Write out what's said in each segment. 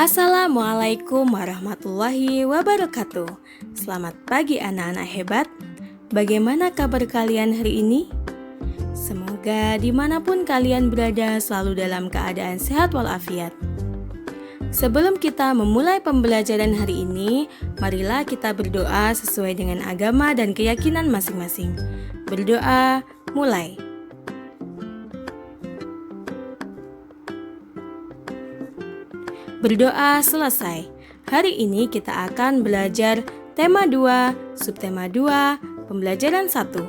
Assalamualaikum warahmatullahi wabarakatuh. Selamat pagi anak-anak hebat. Bagaimana kabar kalian hari ini? Semoga dimanapun kalian berada selalu dalam keadaan sehat walafiat. Sebelum kita memulai pembelajaran hari ini, marilah kita berdoa sesuai dengan agama dan keyakinan masing-masing. Berdoa, mulai. Berdoa selesai. Hari ini kita akan belajar tema 2, subtema 2, pembelajaran 1.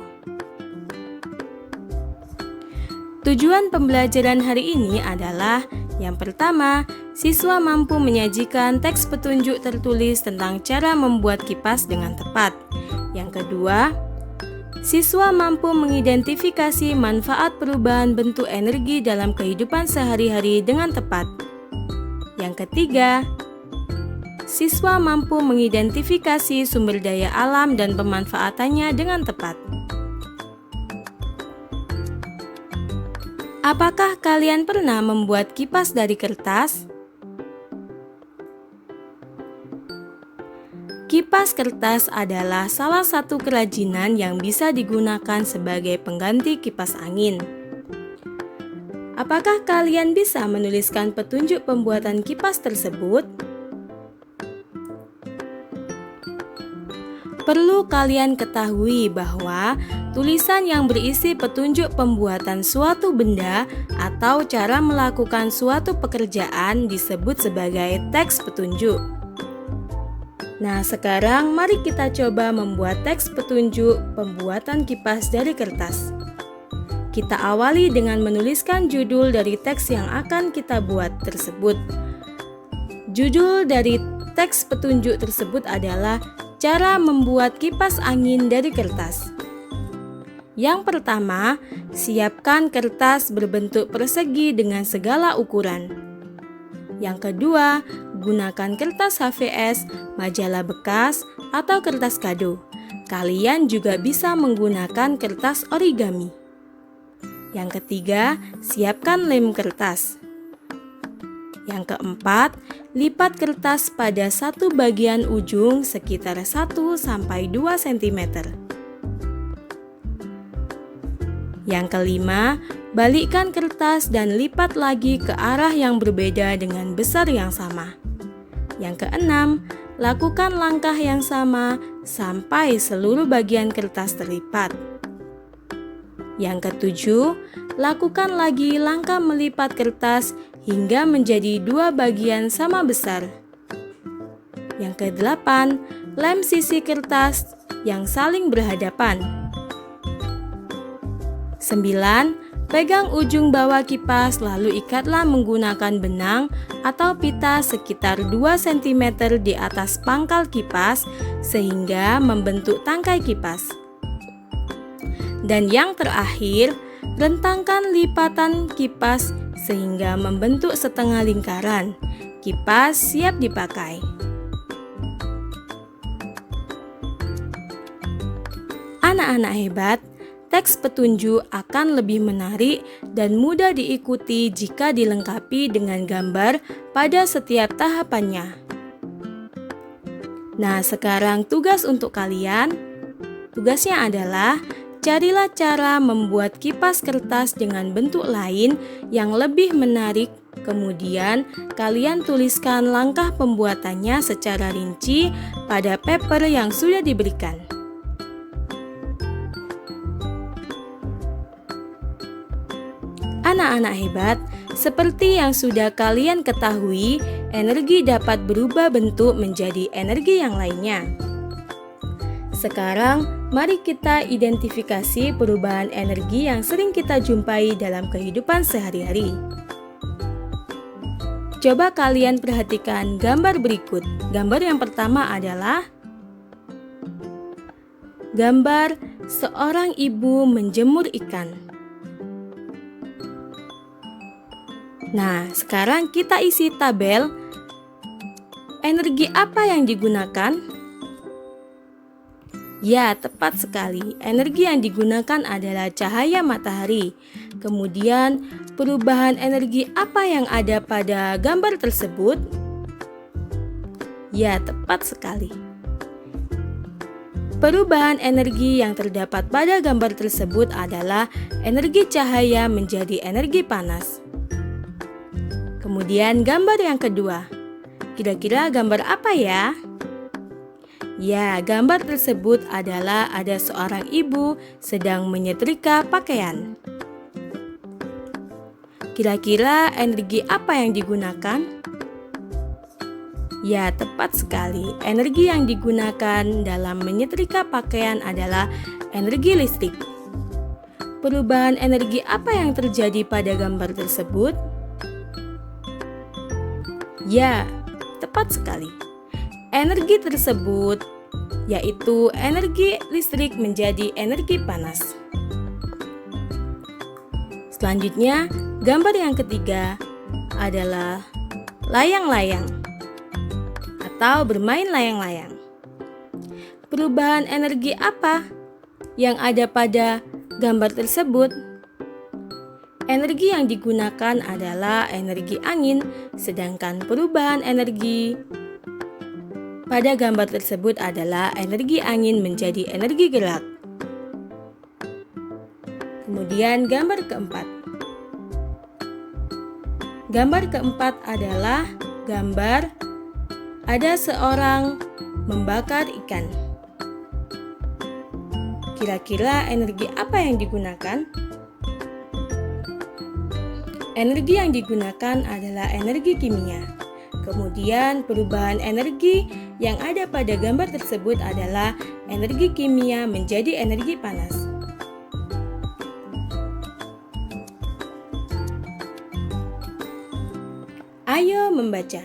Tujuan pembelajaran hari ini adalah yang pertama, siswa mampu menyajikan teks petunjuk tertulis tentang cara membuat kipas dengan tepat. Yang kedua, siswa mampu mengidentifikasi manfaat perubahan bentuk energi dalam kehidupan sehari-hari dengan tepat. Yang ketiga, siswa mampu mengidentifikasi sumber daya alam dan pemanfaatannya dengan tepat. Apakah kalian pernah membuat kipas dari kertas? Kipas kertas adalah salah satu kerajinan yang bisa digunakan sebagai pengganti kipas angin. Apakah kalian bisa menuliskan petunjuk pembuatan kipas tersebut? Perlu kalian ketahui bahwa tulisan yang berisi petunjuk pembuatan suatu benda atau cara melakukan suatu pekerjaan disebut sebagai teks petunjuk. Nah, sekarang mari kita coba membuat teks petunjuk pembuatan kipas dari kertas. Kita awali dengan menuliskan judul dari teks yang akan kita buat tersebut. Judul dari teks petunjuk tersebut adalah cara membuat kipas angin dari kertas. Yang pertama, siapkan kertas berbentuk persegi dengan segala ukuran. Yang kedua, gunakan kertas HVS, majalah bekas, atau kertas kado. Kalian juga bisa menggunakan kertas origami. Yang ketiga, siapkan lem kertas. Yang keempat, lipat kertas pada satu bagian ujung sekitar 1-2 cm. Yang kelima, balikkan kertas dan lipat lagi ke arah yang berbeda dengan besar yang sama. Yang keenam, lakukan langkah yang sama sampai seluruh bagian kertas terlipat. Yang ketujuh, lakukan lagi langkah melipat kertas hingga menjadi 2 bagian sama besar. Yang kedelapan, lem sisi kertas yang saling berhadapan. 9. Pegang ujung bawah kipas lalu ikatlah menggunakan benang atau pita sekitar 2 cm di atas pangkal kipas sehingga membentuk tangkai kipas. Dan yang terakhir, rentangkan lipatan kipas sehingga membentuk setengah lingkaran. Kipas siap dipakai. Anak-anak hebat, teks petunjuk akan lebih menarik dan mudah diikuti jika dilengkapi dengan gambar pada setiap tahapannya. Nah, sekarang tugas untuk kalian. Tugasnya adalah carilah cara membuat kipas kertas dengan bentuk lain yang lebih menarik. Kemudian, kalian tuliskan langkah pembuatannya secara rinci pada paper yang sudah diberikan. Anak-anak hebat, seperti yang sudah kalian ketahui, energi dapat berubah bentuk menjadi energi yang lainnya. Sekarang, mari kita identifikasi perubahan energi yang sering kita jumpai dalam kehidupan sehari-hari. Coba kalian perhatikan gambar berikut. Gambar yang pertama adalah gambar seorang ibu menjemur ikan. Nah, sekarang kita isi tabel. Energi apa yang digunakan? Ya, tepat sekali. Energi yang digunakan adalah cahaya matahari. Kemudian, perubahan energi apa yang ada pada gambar tersebut? Ya, tepat sekali. Perubahan energi yang terdapat pada gambar tersebut adalah energi cahaya menjadi energi panas. Kemudian gambar yang kedua. Kira-kira gambar apa ya? Ya, gambar tersebut adalah ada seorang ibu sedang menyetrika pakaian. Kira-kira energi apa yang digunakan? Ya, tepat sekali. Energi yang digunakan dalam menyetrika pakaian adalah energi listrik. Perubahan energi apa yang terjadi pada gambar tersebut? Ya, tepat sekali. Energi tersebut yaitu energi listrik menjadi energi panas. Selanjutnya, gambar yang ketiga adalah layang-layang atau bermain layang-layang. Perubahan energi apa yang ada pada gambar tersebut? Energi yang digunakan adalah energi angin, sedangkan perubahan energi pada gambar tersebut adalah energi angin menjadi energi gerak. Kemudian gambar keempat. Gambar keempat adalah gambar ada seorang membakar ikan. Kira-kira energi apa yang digunakan? Energi yang digunakan adalah energi kimia. Kemudian perubahan energi yang ada pada gambar tersebut adalah energi kimia menjadi energi panas. Ayo membaca.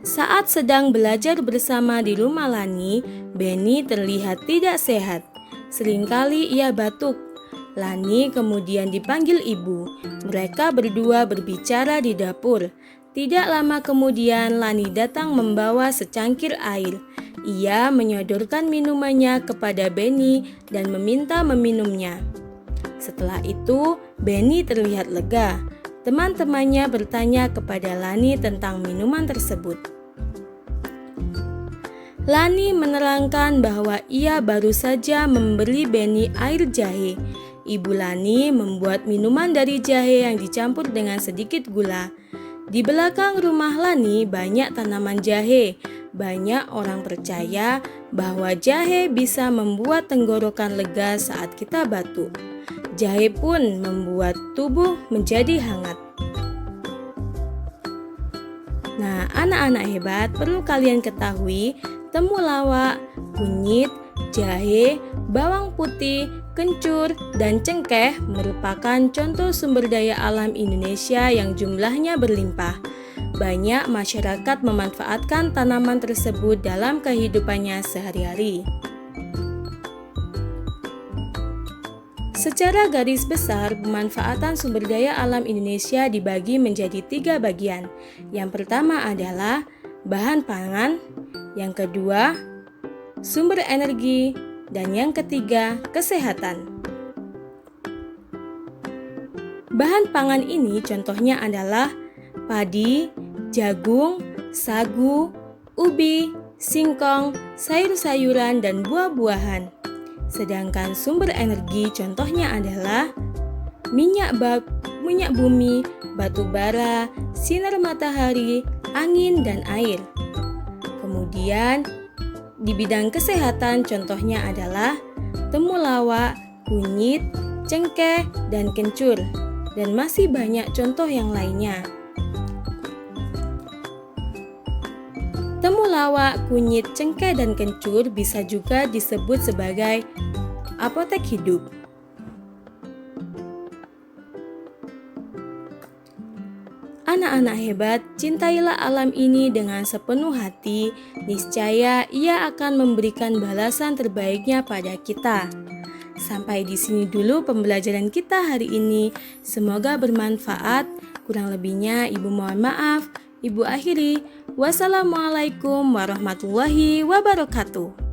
Saat sedang belajar bersama di rumah Lani, Benny terlihat tidak sehat. Seringkali ia batuk. Lani kemudian dipanggil ibu. Mereka berdua berbicara di dapur. Tidak lama kemudian Lani datang membawa secangkir air. Ia menyodorkan minumannya kepada Benny dan meminta meminumnya. Setelah itu, Benny terlihat lega. Teman-temannya bertanya kepada Lani tentang minuman tersebut. Lani menerangkan bahwa ia baru saja memberi Benny air jahe. Ibu Lani membuat minuman dari jahe yang dicampur dengan sedikit gula. Di belakang rumah Lani banyak tanaman jahe. Banyak orang percaya bahwa jahe bisa membuat tenggorokan lega saat kita batuk. Jahe pun membuat tubuh menjadi hangat. Nah, anak-anak hebat, perlu kalian ketahui, temulawak, kunyit, jahe, bawang putih, kencur, dan cengkeh merupakan contoh sumber daya alam Indonesia yang jumlahnya berlimpah. Banyak masyarakat memanfaatkan tanaman tersebut dalam kehidupannya sehari-hari. Secara garis besar, pemanfaatan sumber daya alam Indonesia dibagi menjadi 3 bagian. Yang pertama adalah bahan pangan, yang kedua sumber energi, dan yang ketiga kesehatan. Bahan pangan ini contohnya adalah padi, jagung, sagu, ubi, singkong, sayur-sayuran, dan buah-buahan. Sedangkan sumber energi contohnya adalah minyak bumi, batu bara, sinar matahari, angin, dan air. Kemudian di bidang kesehatan contohnya adalah temulawak, kunyit, cengkeh, dan kencur, dan masih banyak contoh yang lainnya. Temulawak, kunyit, cengkeh, dan kencur bisa juga disebut sebagai apotek hidup. Anak-anak hebat, cintailah alam ini dengan sepenuh hati, niscaya ia akan memberikan balasan terbaiknya pada kita. Sampai di sini dulu pembelajaran kita hari ini. Semoga bermanfaat. Kurang lebihnya Ibu mohon maaf. Ibu akhiri. Wassalamualaikum warahmatullahi wabarakatuh.